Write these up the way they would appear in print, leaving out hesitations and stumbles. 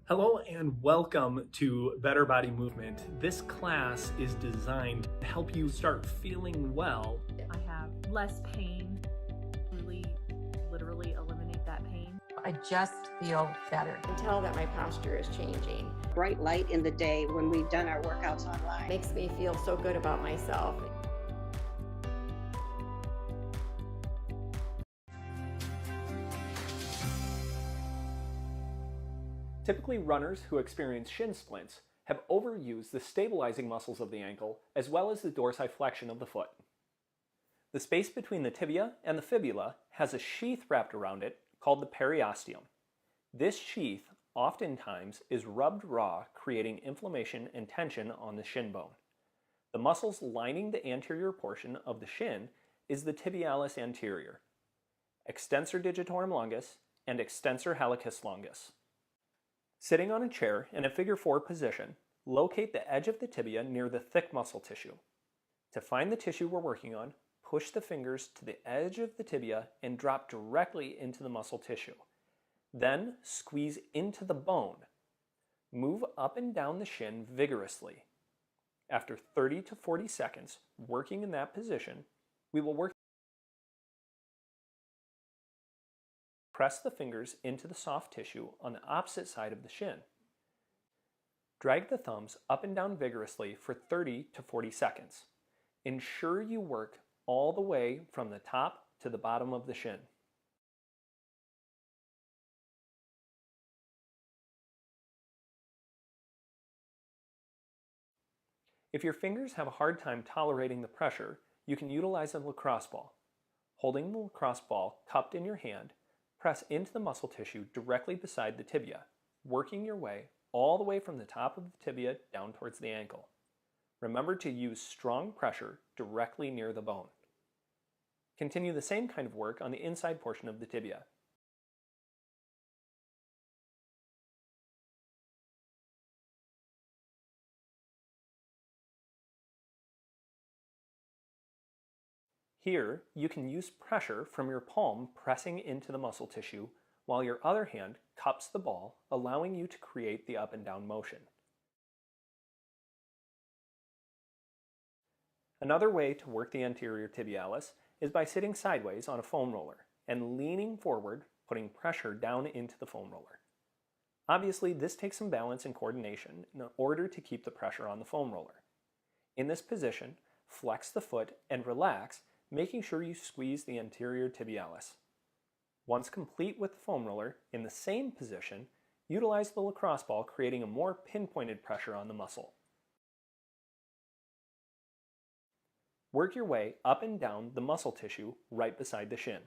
Hello and welcome to Better Body Movement. This class is designed to help you start feeling well. I have less pain, literally eliminate that pain. I just feel better. I can tell that my posture is changing. Bright light in the day when we've done our workouts online. Makes me feel so good about myself. Typically, runners who experience shin splints have overused the stabilizing muscles of the ankle as well as the dorsiflexion of the foot. The space between the tibia and the fibula has a sheath wrapped around it called the periosteum. This sheath oftentimes is rubbed raw, creating inflammation and tension on the shin bone. The muscles lining the anterior portion of the shin is the tibialis anterior, extensor digitorum longus, and extensor hallucis longus. Sitting on a chair in a figure 4 position, locate the edge of the tibia near the thick muscle tissue. To find the tissue we're working on, push the fingers to the edge of the tibia and drop directly into the muscle tissue. Then squeeze into the bone. Move up and down the shin vigorously. After 30 to 40 seconds working in that position, we will work. Press the fingers into the soft tissue on the opposite side of the shin. Drag the thumbs up and down vigorously for 30 to 40 seconds. Ensure you work all the way from the top to the bottom of the shin. If your fingers have a hard time tolerating the pressure, you can utilize a lacrosse ball. Holding the lacrosse ball cupped in your hand, press into the muscle tissue directly beside the tibia, working your way all the way from the top of the tibia down towards the ankle. Remember to use strong pressure directly near the bone. Continue the same kind of work on the inside portion of the tibia. Here, you can use pressure from your palm pressing into the muscle tissue, while your other hand cups the ball, allowing you to create the up and down motion. Another way to work the anterior tibialis is by sitting sideways on a foam roller and leaning forward, putting pressure down into the foam roller. Obviously, this takes some balance and coordination in order to keep the pressure on the foam roller. In this position, flex the foot and relax, making sure you squeeze the anterior tibialis. Once complete with the foam roller, in the same position, utilize the lacrosse ball, creating a more pinpointed pressure on the muscle. Work your way up and down the muscle tissue right beside the shin.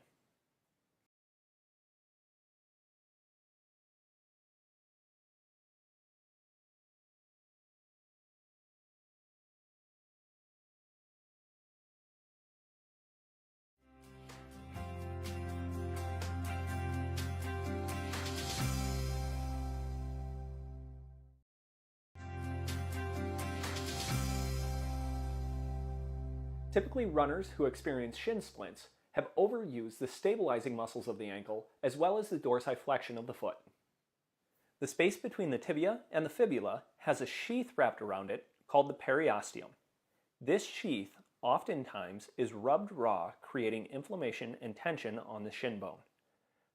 Typically, runners who experience shin splints have overused the stabilizing muscles of the ankle as well as the dorsiflexion of the foot. The space between the tibia and the fibula has a sheath wrapped around it called the periosteum. This sheath oftentimes is rubbed raw, creating inflammation and tension on the shin bone.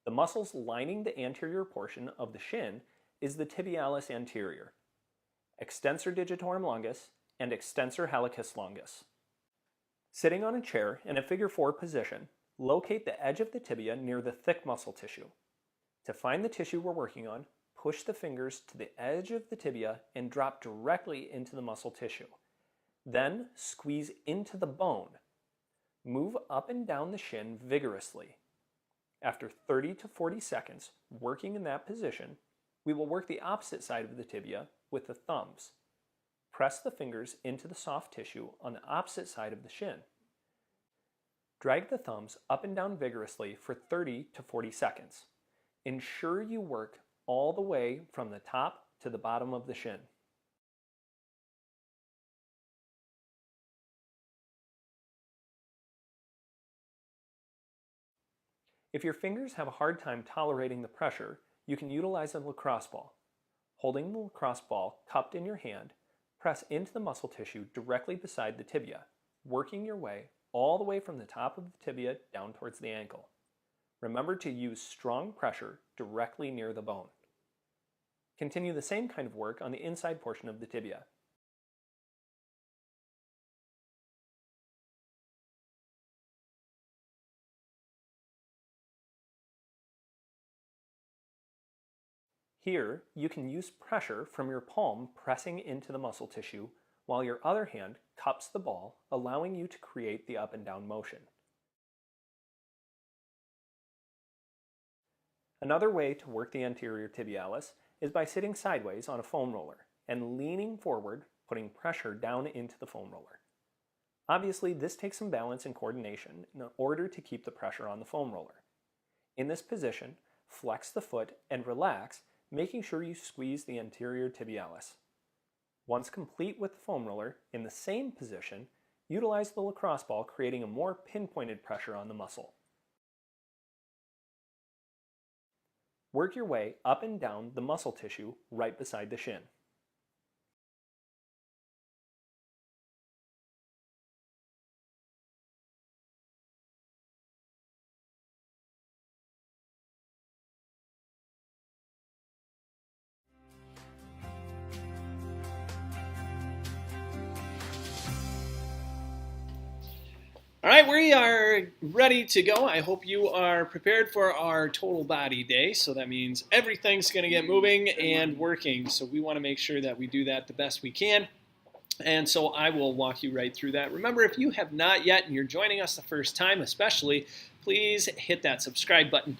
The muscles lining the anterior portion of the shin is the tibialis anterior, extensor digitorum longus, and extensor hallucis longus. Sitting on a chair in a figure 4 position, locate the edge of the tibia near the thick muscle tissue. To find the tissue we're working on, push the fingers to the edge of the tibia and drop directly into the muscle tissue. Then squeeze into the bone. Move up and down the shin vigorously. After 30 to 40 seconds working in that position, we will work the opposite side of the tibia with the thumbs. Press the fingers into the soft tissue on the opposite side of the shin. Drag the thumbs up and down vigorously for 30 to 40 seconds. Ensure you work all the way from the top to the bottom of the shin. If your fingers have a hard time tolerating the pressure, you can utilize a lacrosse ball. Holding the lacrosse ball cupped in your hand, press into the muscle tissue directly beside the tibia, working your way all the way from the top of the tibia down towards the ankle. Remember to use strong pressure directly near the bone. Continue the same kind of work on the inside portion of the tibia. Here, you can use pressure from your palm pressing into the muscle tissue, while your other hand cups the ball, allowing you to create the up and down motion. Another way to work the anterior tibialis is by sitting sideways on a foam roller and leaning forward, putting pressure down into the foam roller. Obviously, this takes some balance and coordination in order to keep the pressure on the foam roller. In this position, flex the foot and relax, making sure you squeeze the anterior tibialis. Once complete with the foam roller, in the same position, utilize the lacrosse ball, creating a more pinpointed pressure on the muscle. Work your way up and down the muscle tissue right beside the shin. All right, we are ready to go. I hope you are prepared for our total body day. So that means everything's going to get moving and working. So we want to make sure that we do that the best we can. And so I will walk you right through that. Remember, if you have not yet and you're joining us the first time especially, please hit that subscribe button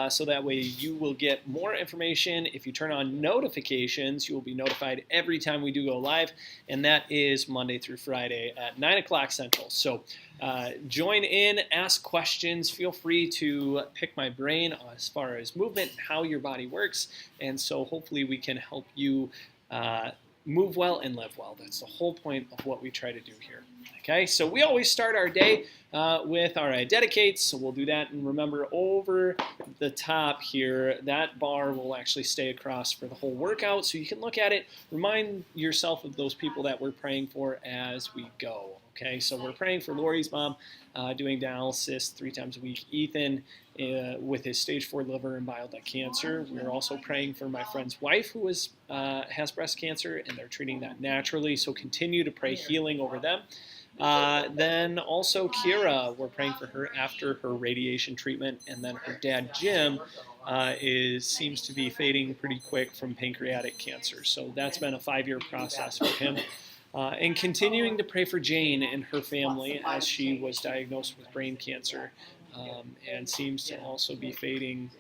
so that way you will get more information. If you turn on notifications, you will be notified every time we do go live, and that is Monday through Friday at 9 o'clock Central. So join in, ask questions, feel free to pick my brain as far as movement, how your body works, and so hopefully we can help you move well and live well. That's the whole point of what we try to do here. Okay, so we always start our day with our I dedicates, so we'll do that, and remember over the top here, that bar will actually stay across for the whole workout, so you can look at it, remind yourself of those people that we're praying for as we go. Okay, so we're praying for Lori's mom, doing dialysis 3 times a week, Ethan with his stage 4 liver and bile duct cancer. We're also praying for my friend's wife who has breast cancer, and they're treating that naturally, so continue to pray healing over them. Then also Kira, we're praying for her after her radiation treatment, and then her dad Jim seems to be fading pretty quick from pancreatic cancer, so that's been a 5-year process for him. And continuing to pray for Jane and her family as she was diagnosed with brain cancer and seems to also be fading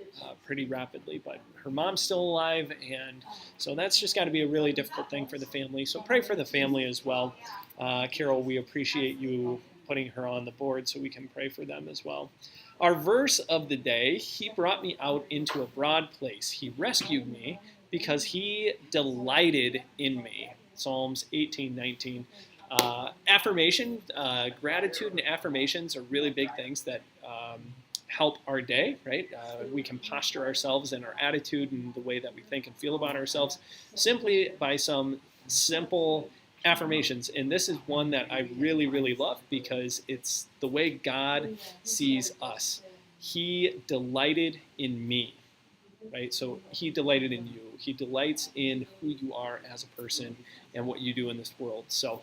pretty rapidly. But her mom's still alive, and so that's just got to be a really difficult thing for the family. So pray for the family as well. Carol, we appreciate you putting her on the board so we can pray for them as well. Our verse of the day, he brought me out into a broad place. He rescued me because he delighted in me. Psalms 18:19. Affirmation, gratitude and affirmations are really big things that help our day, right? We can posture ourselves and our attitude and the way that we think and feel about ourselves simply by some simple affirmations. And this is one that I really, really love because it's the way God sees us. He delighted in me, right? So he delighted in you. He delights in who you are as a person and what you do in this world. So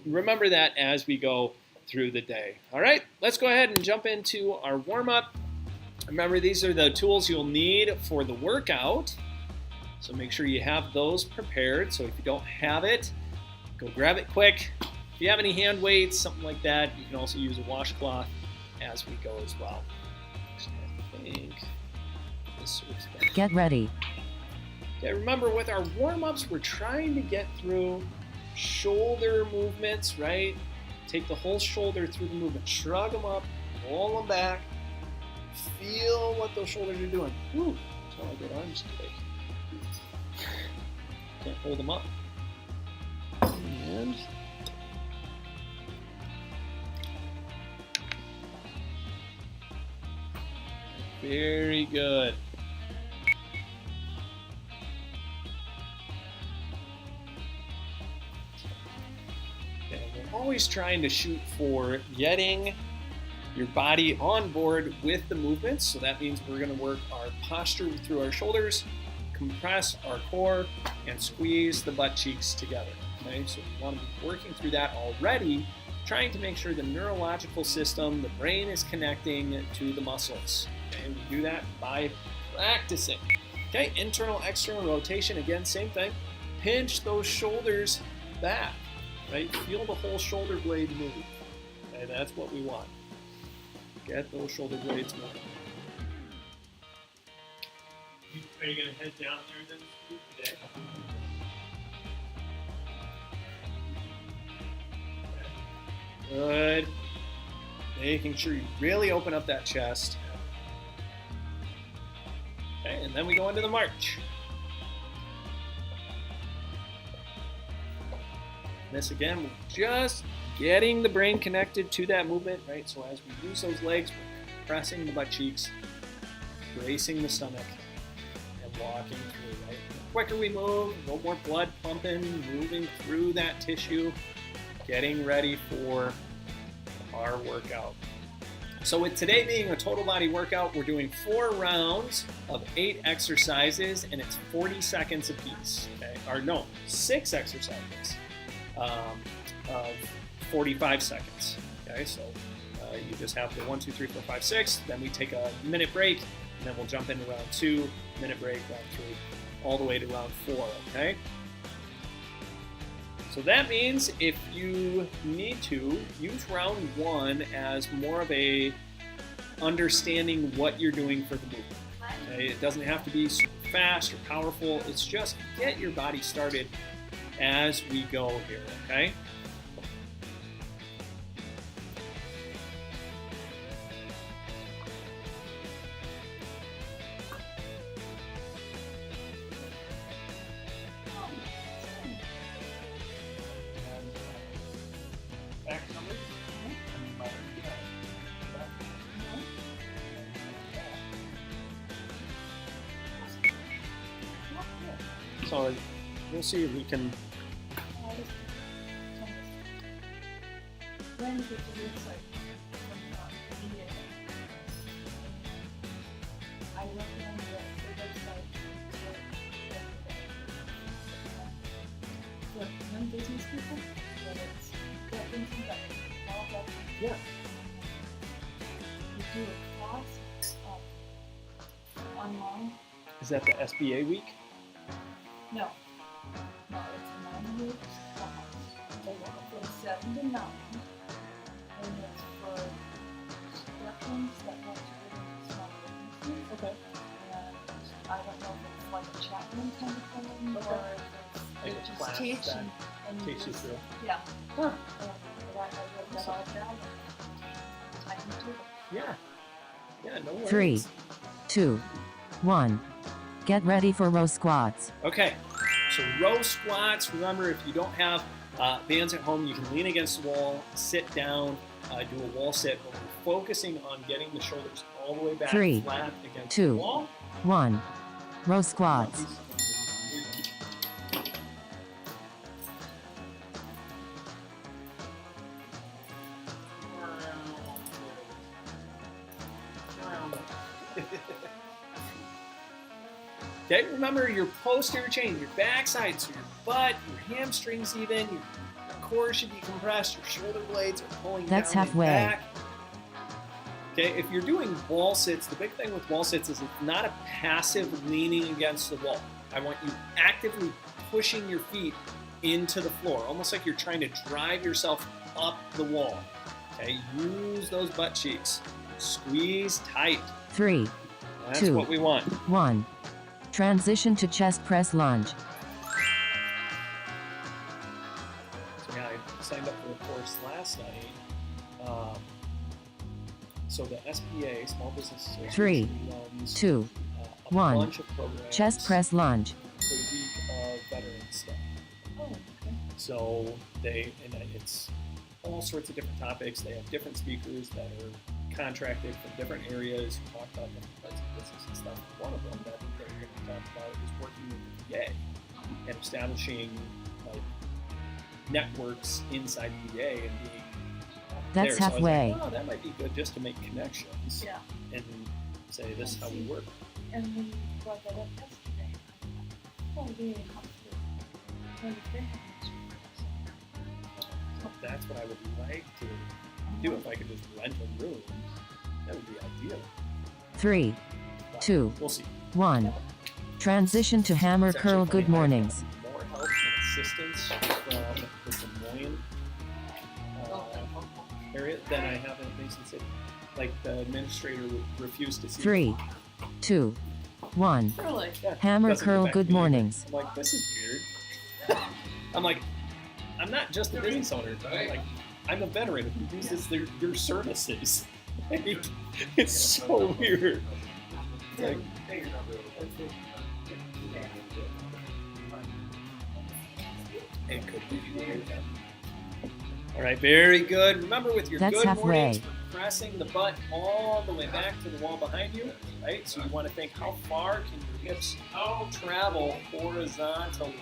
remember that as we go through the day. All right, let's go ahead and jump into our warm-up. Remember, these are the tools you'll need for the workout. So make sure you have those prepared. So if you don't have it, go grab it quick. If you have any hand weights, something like that, you can also use a washcloth as we go as well. Actually, I think this is better. Get ready. Okay, remember with our warm-ups, we're trying to get through shoulder movements, right? Take the whole shoulder through the movement. Shrug them up, roll them back. Feel what those shoulders are doing. Woo, that's all good arms today. Can't hold them up. And very good. always trying to shoot for getting your body on board with the movements. So that means we're going to work our posture through our shoulders, compress our core, and squeeze the butt cheeks together. Okay, so we want to be working through that already, trying to make sure the neurological system, the brain is connecting to the muscles. Okay, we do that by practicing. Okay, internal, external rotation, again, same thing. Pinch those shoulders back, right? Feel the whole shoulder blade move. Okay, that's what we want. Get those shoulder blades moving. Are you going to head down there then today? Good. Making sure you really open up that chest. Okay, and then we go into the march. This again, we're just getting the brain connected to that movement, right? So as we use those legs, we're pressing the butt cheeks, bracing the stomach, and walking through, right? The quicker we move, a little more blood pumping, moving through that tissue, getting ready for our workout. So with today being a total body workout, we're doing 4 rounds of 8 exercises, and it's 40 seconds apiece. Okay, or no, 6 exercises of 45 seconds. Okay, so you just have the 1, 2, 3, 4, 5, 6. Then we take a minute break, and then we'll jump into round 2, minute break, round 3, all the way to round 4. Okay. So that means if you need to, use round 1 as more of a understanding what you're doing for the movement. Okay? It doesn't have to be super fast or powerful. It's just get your body started as we go here, okay? So we'll see if we can. Business people, whether it's Yeah. you do a class online. Is that the SBA week? No, it's 9 weeks. They go from 7 to 9, and it's for instructions that want to get into small businesses. Okay. And I don't know if it's like a chaplain kind of thing, Okay. or if Like it's a just class teach that and takes you just- through. Yeah. Huh. And I wrote that all down. I can do it. Yeah. Yeah, no worries. 3, 2, 1. Get ready for row squats. Okay, so row squats. Remember, if you don't have bands at home, you can lean against the wall, sit down, do a wall sit. But we're focusing on getting the shoulders all the way back 3, flat against 2, the wall. 1. Row squats. Okay, remember your posterior chain, your backside, so your butt, your hamstrings even, your core should be compressed, your shoulder blades are pulling That's down and halfway. back. Okay, if you're doing wall sits, the big thing with wall sits is it's not a passive leaning against the wall. I want you actively pushing your feet into the floor, almost like you're trying to drive yourself up the wall. Okay, use those butt cheeks. Squeeze tight. 3, That's 2, what we want. 1. Transition to chest press lunge. So yeah, I signed up for the course last night. So the SBA, Small Business Association, 3, runs 2, a 1. bunch of programs Chest press lunge. for the week of veteran stuff. Oh, okay. So it's all sorts of different topics. They have different speakers that are contracted from different areas who talk about different types of business and stuff. One of them that they're going to talk about is working with the VA and establishing like networks inside PA and being That's there. halfway. So I was like, oh, that might be good just to make connections Yeah. and say this is how we work. And when you brought that up yesterday, I thought, oh, really helpful. When they have That's what I would like to do if I could just rent a room. That would be ideal. 3, But 2, we'll see. 1. Transition to hammer It's actually curl funny, good I have mornings. more help and assistance from the Des Moines area than I have in Mason City. Like the administrator refused to see. 3, 2, 1. Really? Yeah, Hammer doesn't curl affect good me. mornings. I'm like, this is weird. I'm like, I'm not just a business owner. I'm like, I'm a veteran who uses their services. Like, it's so weird. It's like, it could be weird. All right, very good. Remember, with your That's good halfway. mornings, we're pressing the butt all the way back to the wall behind you, right? So you want to think, how far can your hips travel horizontally?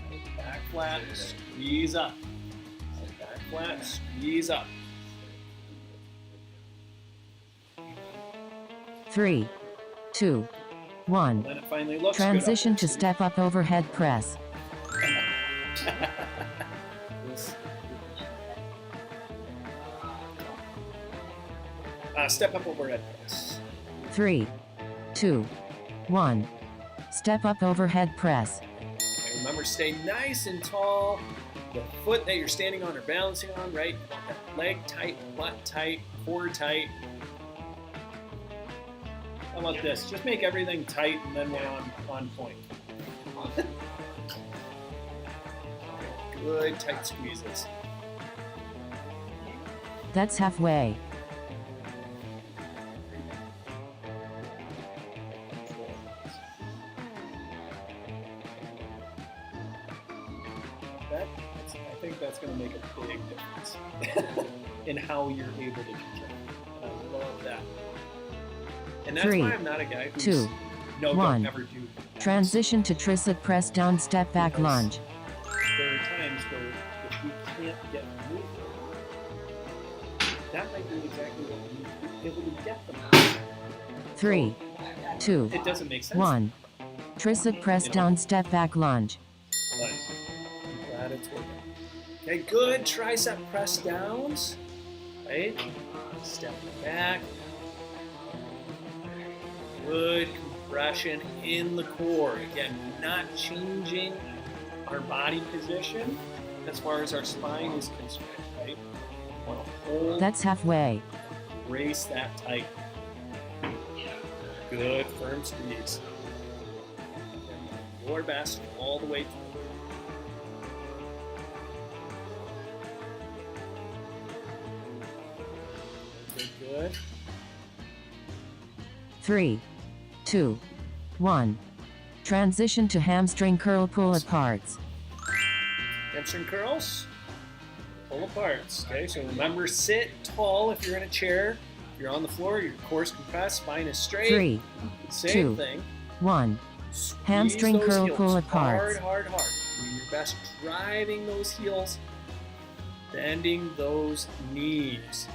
Right, back flat, squeeze up. Back flat, squeeze up. 3, 2, 1. Then it finally looks Transition good to step up overhead press. This- step up overhead press. 3, 2, 1. Step up overhead press. And remember, stay nice and tall. The foot that you're standing on or balancing on, right? You want that leg tight, butt tight, core tight. How about this? Just make everything tight and then we're on point. Good tight squeezes. That's halfway. I think that's going to make a big difference in how you're able to control. I love that. And that's 3, why I'm not a guy who's 2, no, 1. don't ever do that. Transition to tricep press down step back lunge. There are times where if we can't get movement, that might be exactly what we need to be able to get them. 3, 2, It doesn't make sense. 1. Tricep press down step back lunge. But I'm glad it's working. Okay, good tricep press downs. Right? Step back. Good compression in the core. Again, not changing our body position as far as our spine is concerned, right? We want to hold, That's halfway. brace that tight. Good, firm squeeze. Your best all the way through. Good, good. 3, 2, 1. Transition to hamstring curl pull aparts. Hamstring curls, pull aparts. Okay, so remember, sit tall if you're in a chair. If you're on the floor, your core's compressed, spine is straight. 3, Same 2, thing. 1. Squeeze Hamstring those curl heels pull hard, aparts. hard, hard. Do your best driving those heels, bending those knees.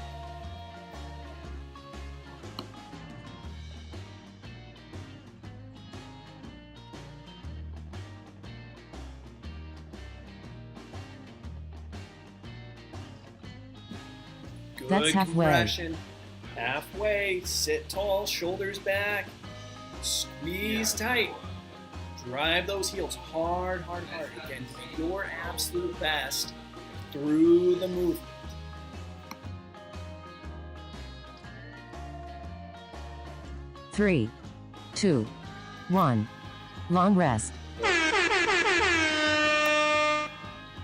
Good That's halfway. compression. Halfway. Sit tall, shoulders back. Squeeze tight. Drive those heels hard, hard, hard. Again, do your absolute best through the movement. Three, 2, 1. Long rest.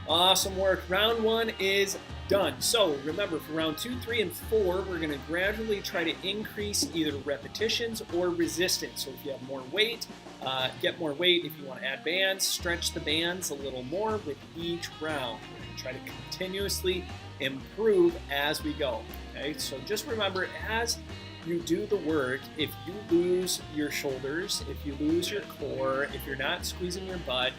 Awesome work. Round 1 is done. So remember, for round 2, 3, and 4, we're going to gradually try to increase either repetitions or resistance. So if you have more weight, get more weight. If you want to add bands, stretch the bands a little more with each round. We're going to try to continuously improve as we go. Okay, so just remember, as you do the work, if you lose your shoulders, if you lose your core, if you're not squeezing your butt,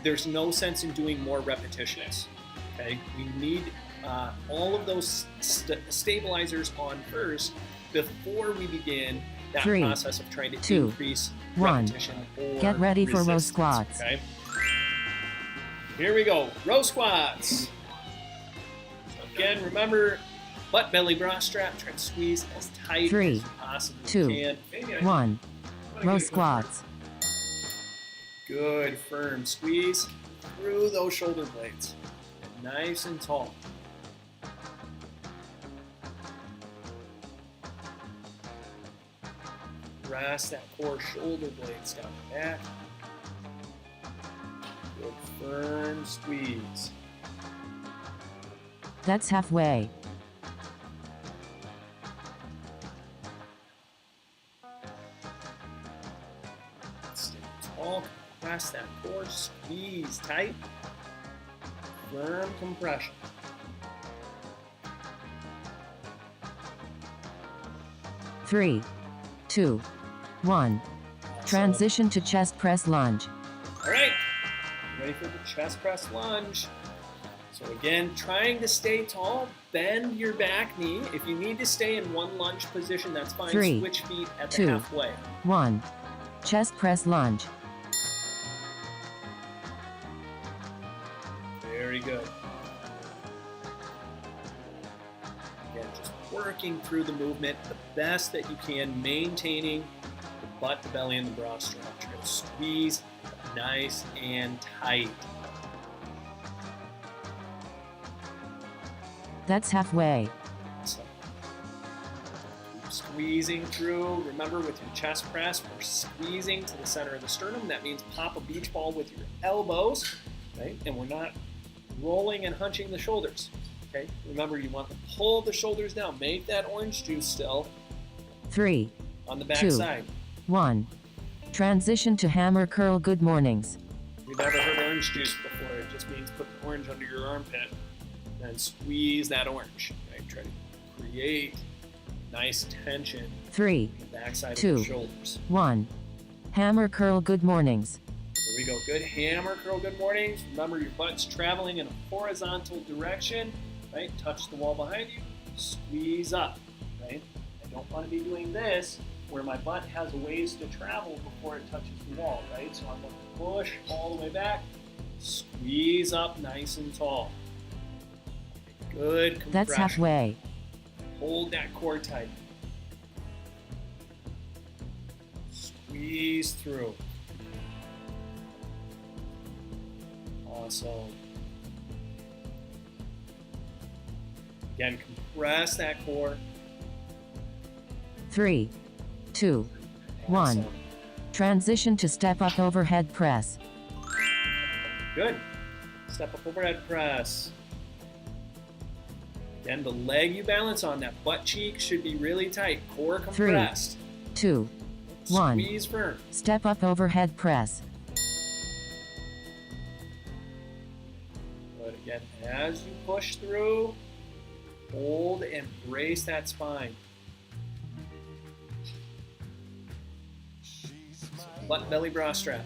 there's no sense in doing more repetitions. Okay, we need all of those stabilizers on first before we begin that 3, process of trying to 2, increase 1. repetition or Get ready for row resistance, squats. Okay, here we go. Row squats. Again, remember, butt, belly, bra strap. Try to squeeze as tight 3, as you possibly 2, can. 1. Row squats. Good, firm squeeze through those shoulder blades. Nice and tall. Press that core shoulder blades down the back. Good, firm squeeze. That's halfway. Stay tall, compress that core, squeeze tight. Firm compression. Three, 2, 1. Transition to chest press lunge. All right, ready for the chest press lunge. So again, trying to stay tall, bend your back knee. If you need to stay in one lunge position, that's fine. 3, Switch feet at the 2, halfway. 1. Chest press lunge. Very good. Again, just working through the movement the best that you can, maintaining the butt, the belly, and the bra strap. Try to squeeze nice and tight. That's halfway. So, keep squeezing through. Remember, with your chest press, we're squeezing to the center of the sternum. That means pop a beach ball with your elbows, right? And we're not rolling and hunching the shoulders. Okay. Remember, you want to pull the shoulders down. Make that orange juice still 3, on the back 2, side. 1. Transition to hammer curl good mornings. We've never heard orange juice before. It just means put the orange under your armpit and squeeze that orange. Right? Try to create nice tension 3, on the backside 2, of the shoulders. 1. Hammer curl good mornings. Here we go. Good hammer curl good mornings. Remember, your butt's traveling in a horizontal direction. Right? Touch the wall behind you. Squeeze up. Right? I don't want to be doing this where my butt has a ways to travel before it touches the wall. Right? So I'm going to push all the way back. Squeeze up nice and tall. Good compression. That's halfway. Hold that core tight. Squeeze through. Awesome. Again, compress that core. 3, 2, 1. Awesome. Transition to step up overhead press. Good. Step up overhead press. Again, the leg you balance on, that butt cheek should be really tight. Core 3, compressed. 2, 1. Squeeze firm. Step up overhead press. But again, as you push through, hold and brace that spine. So butt, belly, bra strap.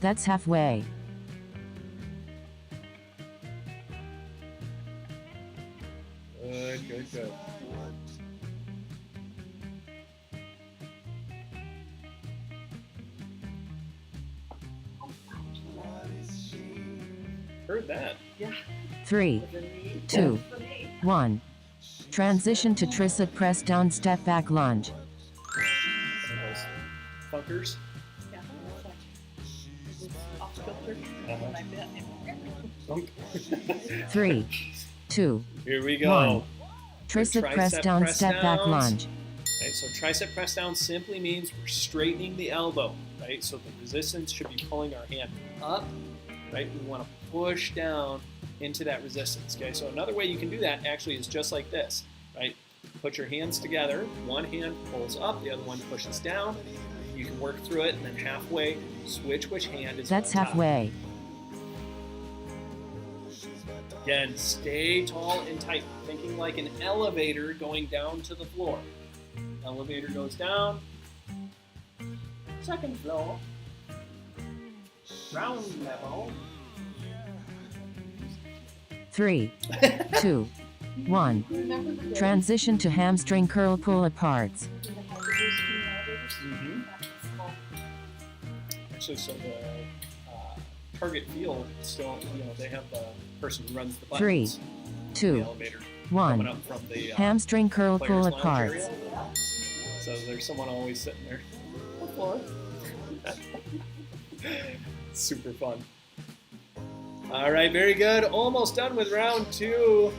That's halfway. Good, good, good. Heard that. 3, 2, 1. Transition to tricep press down step back lunge. Some of those funkers. Yeah, it's like, off kilter. Uh-huh. And I bet. Funk. 3, 2, Here we go. 1. Tricep press down press step back downs. lunge. Right, so tricep press down simply means we're straightening the elbow, right? So the resistance should be pulling our hand up, right? We want to push down into that resistance, okay? So another way you can do that actually is just like this, right? Put your hands together. One hand pulls up, the other one pushes down. You can work through it, and then halfway, switch which hand is That's on top. halfway. Again, stay tall and tight, thinking like an elevator going down to the floor. Elevator goes down. Second floor. Ground level. 3, 2, 1. Remember the day Transition to hamstring curl pull aparts. we had to do steam elevators? Mm-hmm. That's small. Actually, so the Target field still, they have the person who runs the buttons. 3, in the 2, elevator coming 1. up from the Hamstring curl pull players' lounge aparts. area. So there's someone always sitting there. Super fun. All right, very good. Almost done with round 2.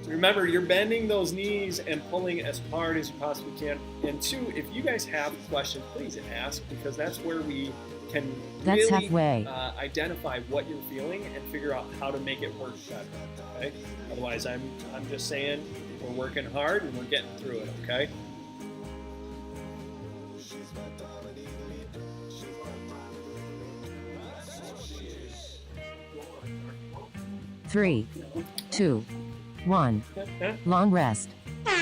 Remember, you're bending those knees and pulling as hard as you possibly can. And 2, if you guys have questions, please ask, because that's where we can That's really halfway. Identify what you're feeling and figure out how to make it work better. Okay. Otherwise, I'm just saying we're working hard and we're getting through it. Okay. 3, 2, 1. Long rest. What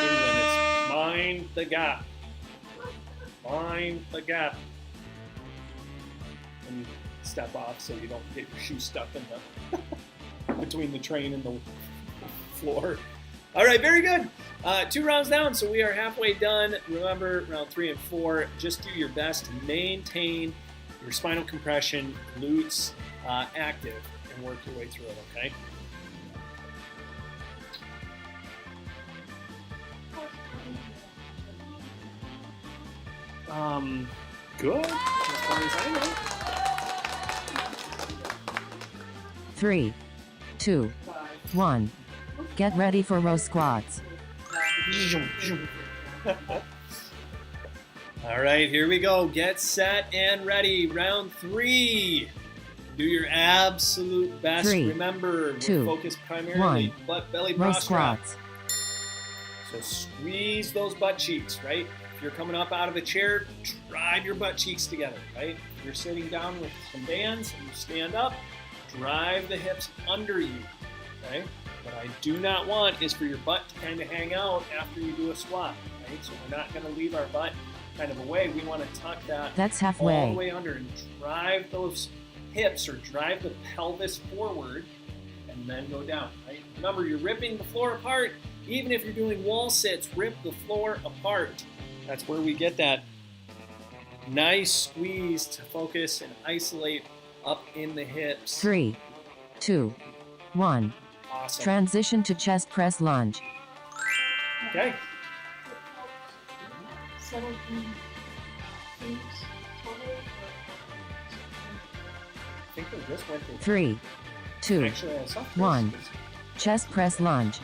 England is mind the gap. Mind the gap. And you step off so you don't get your shoe stuck in the between the train and the floor. All right, very good. 2 rounds down, so we are halfway done. Remember, round 3 and 4, just do your best to maintain your spinal compression, glutes active, and work your way through it, okay? Good, as far as I know. 3, 2, 1. Get ready for row squats. All right, here we go. Get set and ready. Round 3. Do your absolute best. 3, Remember, 2, we're focused primarily 1. butt belly Row prostrate. squats. So squeeze those butt cheeks, right? If you're coming up out of a chair, drive your butt cheeks together, right? If you're sitting down with some bands and you stand up, drive the hips under you, okay? What I do not want is for your butt to kind of hang out after you do a squat, right? So we're not going to leave our butt kind of away. We want to tuck that That's all the halfway. way under and drive those hips or drive the pelvis forward and then go down, right? Remember, you're ripping the floor apart. Even if you're doing wall sits, rip the floor apart. That's where we get that nice squeeze to focus and isolate up in the hips. 3, 2, 1. Awesome. Transition to chest press lunge. Okay. 17 teams total. I think we just went through. 3, 2, Actually, I saw this. 1. Chest press lunge.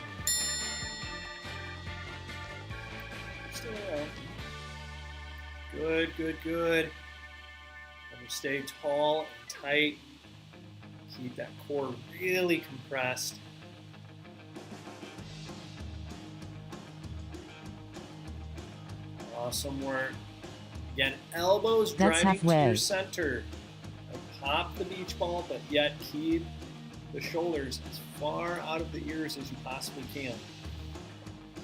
Stay around. Good, good, good. And stay tall and tight. Keep that core really compressed. Awesome work. Again, elbows That's driving to halfway. your center. Pop the beach ball, but yet keep the shoulders as far out of the ears as you possibly can.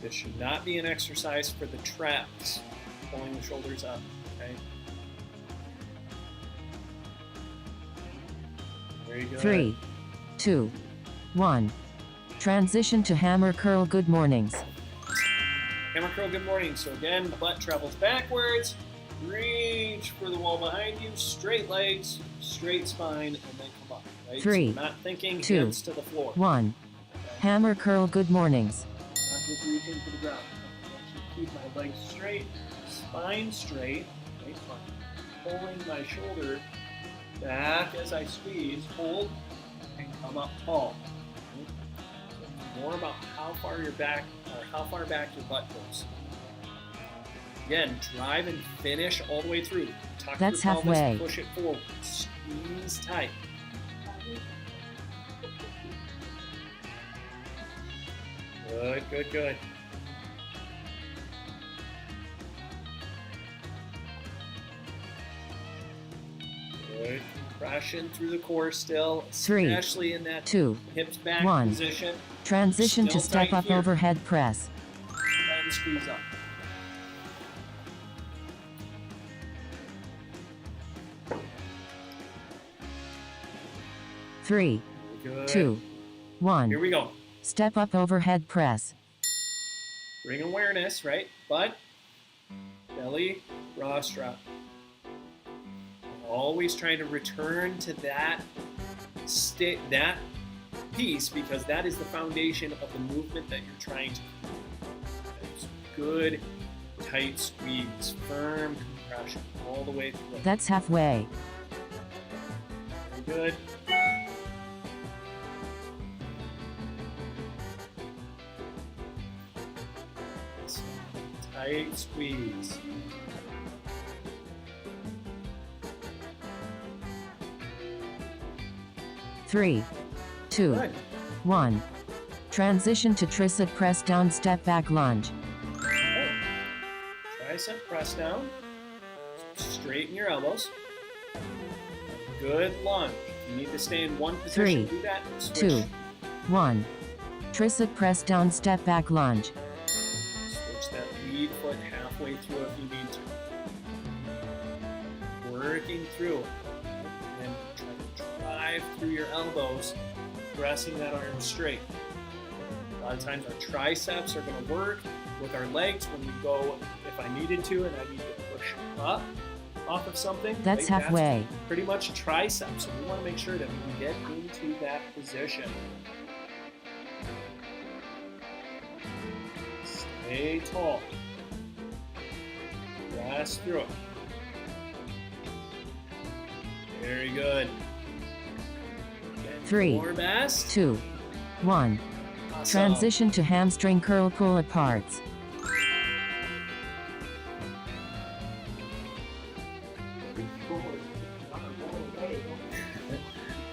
This should not be an exercise for the traps, pulling the shoulders up, okay? Very good. 3, 2, 1. Transition to hammer curl good mornings. Hammer curl, good morning. So again, the butt travels backwards. Reach for the wall behind you. Straight legs, straight spine, and then come up. Right? 3, so not thinking 2, hands to the floor. 1. Hammer curl good mornings. Not just reaching for the ground. I keep my legs straight, spine straight. Okay, so I'm pulling my shoulder back as I squeeze, hold, and come up tall. Okay? So more about how far your back or how far back your butt goes. Again, drive and finish all the way through. Tuck That's your pelvis, halfway. push it forward. Squeeze tight. Good, good, good. Good compression through the core still, 3, especially in that 2, hips back 1. position. Transition to Still step tight up here. overhead press. and squeeze up. Three, Good. 2, 1. Here we go. Step up overhead press. Bring awareness, right? Butt, belly, rostra. Always trying to return to that that piece, because that is the foundation of the movement that you're trying to create. Good, tight squeeze, firm compression all the way through. That's halfway. Very good. Tight squeeze. Three, 2, Good. 1. Transition to tricep press down step back lunge. Okay. Tricep press down. Straighten your elbows. Good lunge. You need to stay in one position. 3, Do that. Switch. 2, 1. Tricep press down step back lunge. Switch that lead foot halfway through if you need to. Working through. And try to drive through your elbows, pressing that arm straight. A lot of times our triceps are going to work with our legs when we go, if I needed to and I need to push up off of something. That's right? halfway. That's pretty much triceps. So we want to make sure that we get into that position. Stay tall. Press through it. Very good. Again, 3, your best. 2, 1. Awesome. Transition to hamstring curl pull aparts.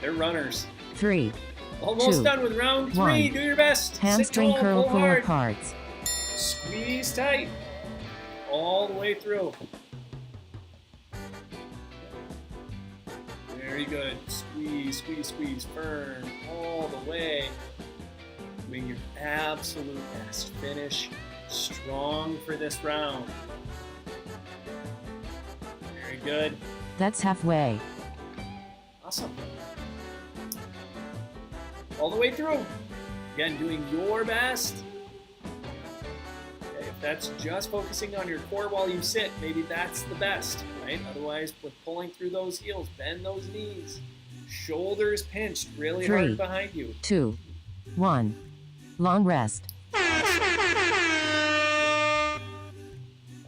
They're runners. 3, Almost 2, done with round 3. 1. Do your best. Hamstring Sit tall, curl pull pull hard. aparts. Squeeze tight. All the way through. Very good. Squeeze, squeeze, squeeze. Firm all the way. Doing your absolute best. Finish strong for this round. Very good. That's halfway. Awesome. All the way through. Again, doing your best. Okay, if that's just focusing on your core while you sit, maybe that's the best, right? Otherwise, we're pulling through those heels, bend those knees. Shoulders pinched really 3, hard behind you. 2, 1. Long rest.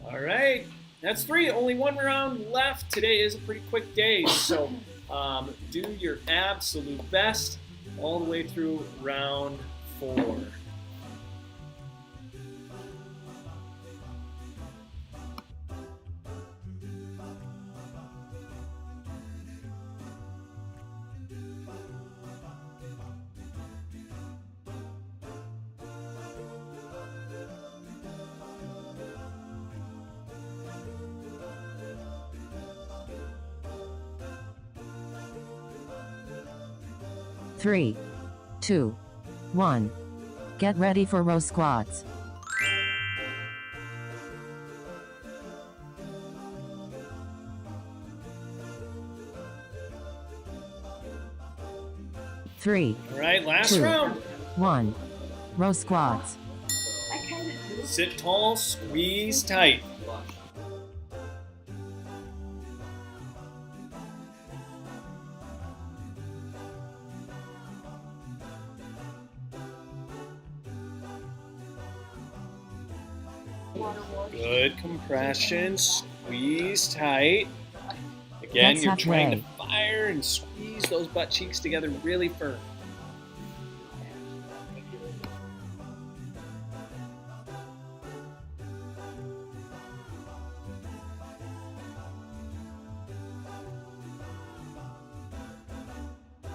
All right, that's 3. Only one round left. Today is a pretty quick day, so do your absolute best all the way through round 4. Three, 2, 1. Get ready for row squats. Three, All right, last 2, round. 1. Row squats. Sit tall, squeeze tight. Good compression, squeeze tight. Again, That's you're trying to halfway. fire and squeeze those butt cheeks together really firm.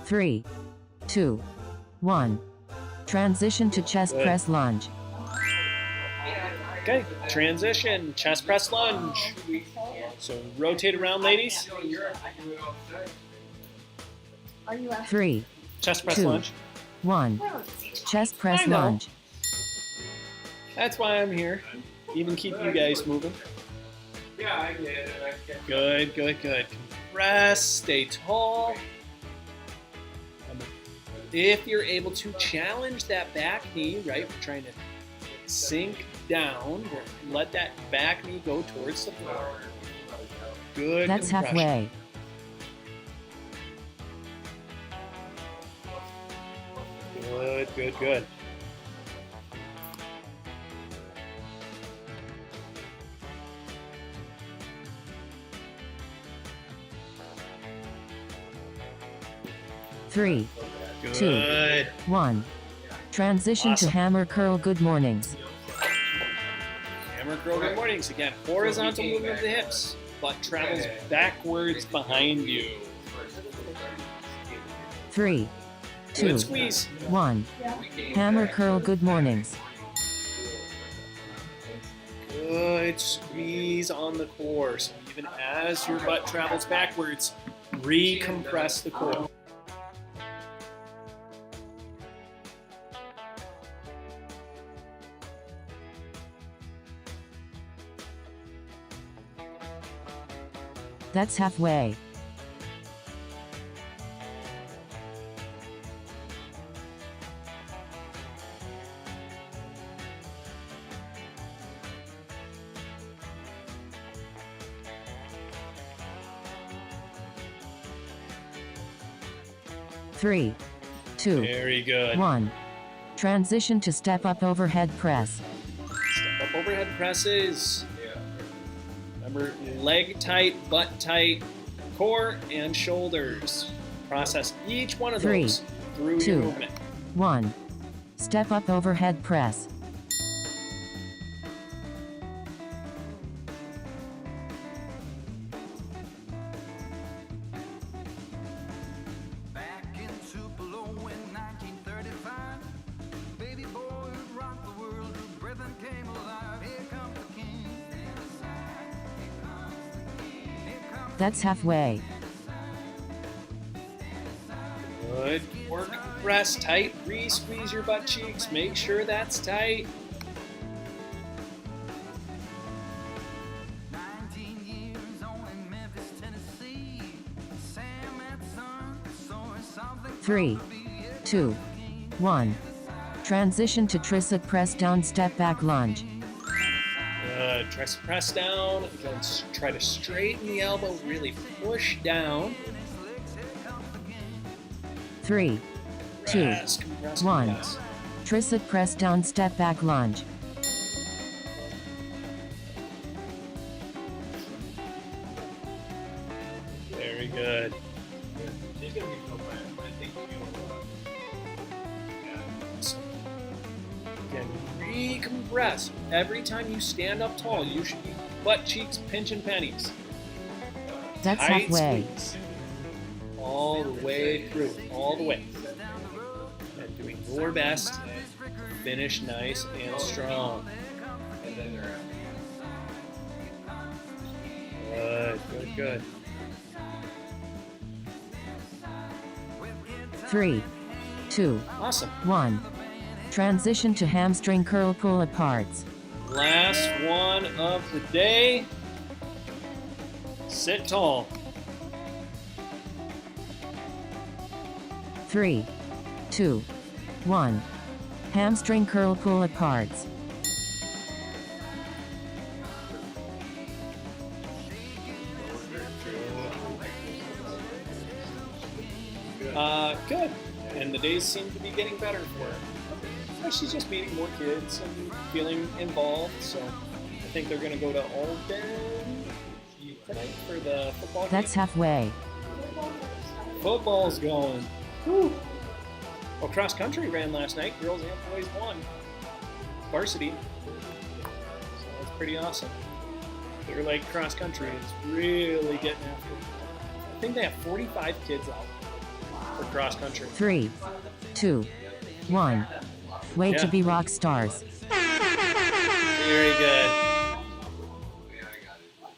Three, 2, 1. Transition to chest Good. press lunge. Okay, transition, chest press lunge. So rotate around, ladies. Are you asking? 3, Chest press 2, lunge. 1. Chest press I know. lunge. That's why I'm here. Even keep you guys moving. Yeah, I get it. I get it. Good, good, good. Compress, stay tall. If you're able to challenge that back knee, right? We're trying to sink down. Let that back knee go towards the floor. Good. That's compression. halfway. Good, good, good. Three, Good. 1. Transition Awesome. to hammer curl good mornings. Hammer curl good mornings. Again, horizontal movement of the hips. Butt travels backwards behind you. 3, 2, Good squeeze. 1. Hammer curl good mornings. Good squeeze on the core. So even as your butt travels backwards, recompress the core. That's halfway. Three, 2, Very good. 1. Transition to step up overhead press. Step up overhead presses. Remember, leg tight, butt tight, core and shoulders. Process each one of 3, those through 2, your movement. 1. Step up overhead press. Back in Tupelo in 1935, baby boy who rocked the world, whose rhythm came alive. Here comes the king. That's halfway. Good. Work, press tight, re-squeeze your butt cheeks. Make sure that's tight. 19 years on in Memphis, Tennessee. Sam and son saw something. 3, 2, 1. Transition to tricep press down step back lunge. Good. Try to press down. Again, try to straighten the elbow. Really push down. 3, 2, Press, compress, 1. compress. Tricep press down step back lunge. Very good. She's gonna be so bad. I think Again, recompress. Every time you stand up tall, you should be butt cheeks pinching pennies. That's Tight halfway. squeeze. All the way through. All the way. And doing your best to finish nice and strong. Good, good, good. 3, 2, Awesome. 1. Transition to hamstring curl pull aparts. Last one of the day. Sit tall. 3, 2, 1. Hamstring curl pull aparts. Good. And the days seem to be getting better for her. Well, she's just meeting more kids and feeling involved. So I think they're going to go to Alden tonight for the football game. That's halfway. Football's going. Whew. Well, cross country ran last night. Girls and boys won. Varsity. So that's pretty awesome. Clear Lake cross country is really getting after it. I think they have 45 kids out for cross country. 3, 2, 1. Way to Yeah. be rock stars. Very good.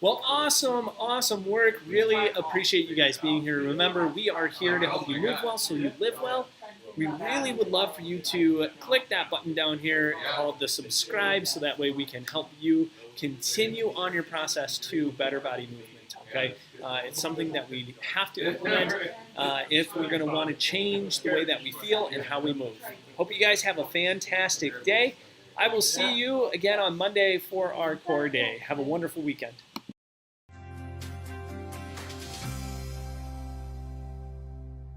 Well, awesome work. Really appreciate you guys being here. Remember, we are here to help you move well so you live well. we really would love for you to click that button down here called the subscribe, so that way we can help you continue on your process to better body movement. Okay, it's something that we have to implement if we're going to want to change the way that we feel and how we move. Hope you guys have a fantastic day. I will see you again on Monday for our core day. Have a wonderful weekend.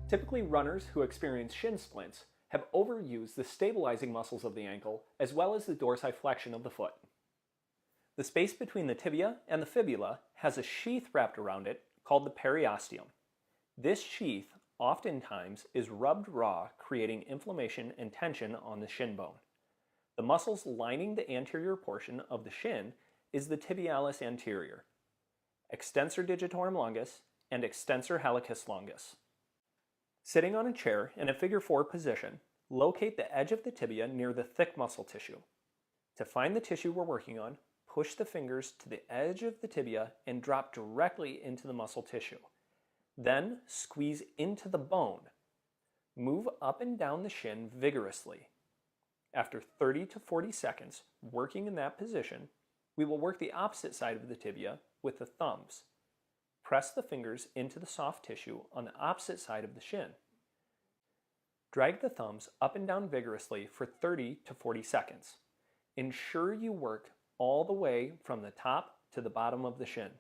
Typically, runners who experience shin splints have overused the stabilizing muscles of the ankle as well as the dorsiflexion of the foot. The space between the tibia and the fibula has a sheath wrapped around it called the periosteum. This sheath oftentimes is rubbed raw, creating inflammation and tension on the shin bone. The muscles lining the anterior portion of the shin is the tibialis anterior, extensor digitorum longus, and extensor hallucis longus. Sitting on a chair in a figure 4 position, locate the edge of the tibia near the thick muscle tissue. To find the tissue we're working on, push the fingers to the edge of the tibia and drop directly into the muscle tissue. Then squeeze into the bone. Move up and down the shin vigorously. After 30 to 40 seconds working in that position, we will work the opposite side of the tibia with the thumbs. Press the fingers into the soft tissue on the opposite side of the shin. Drag the thumbs up and down vigorously for 30 to 40 seconds. Ensure you work all the way from the top to the bottom of the shin.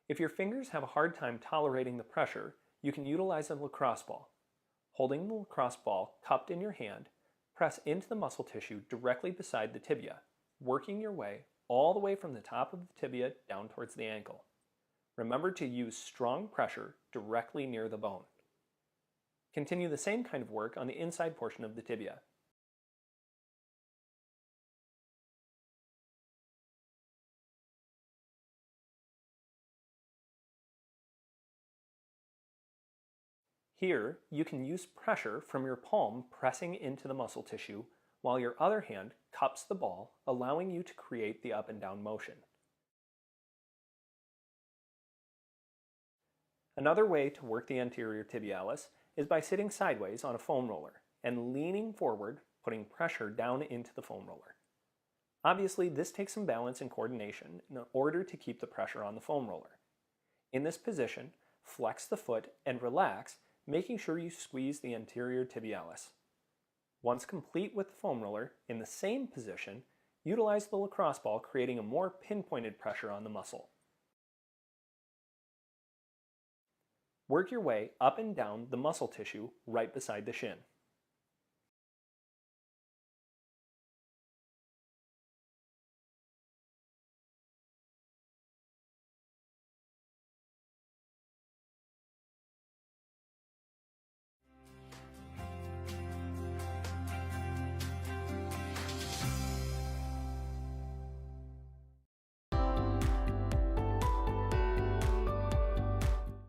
If your fingers have a hard time tolerating the pressure, you can utilize a lacrosse ball. Holding the lacrosse ball cupped in your hand, press into the muscle tissue directly beside the tibia, working your way all the way from the top of the tibia down towards the ankle. Remember to use strong pressure directly near the bone. Continue the same kind of work on the inside portion of the tibia. Here, you can use pressure from your palm pressing into the muscle tissue, while your other hand cups the ball, allowing you to create the up and down motion. Another way to work the anterior tibialis is by sitting sideways on a foam roller and leaning forward, putting pressure down into the foam roller. Obviously, this takes some balance and coordination in order to keep the pressure on the foam roller. In this position, flex the foot and relax, making sure you squeeze the anterior tibialis. Once complete with the foam roller, in the same position, utilize the lacrosse ball, creating a more pinpointed pressure on the muscle. Work your way up and down the muscle tissue right beside the shin.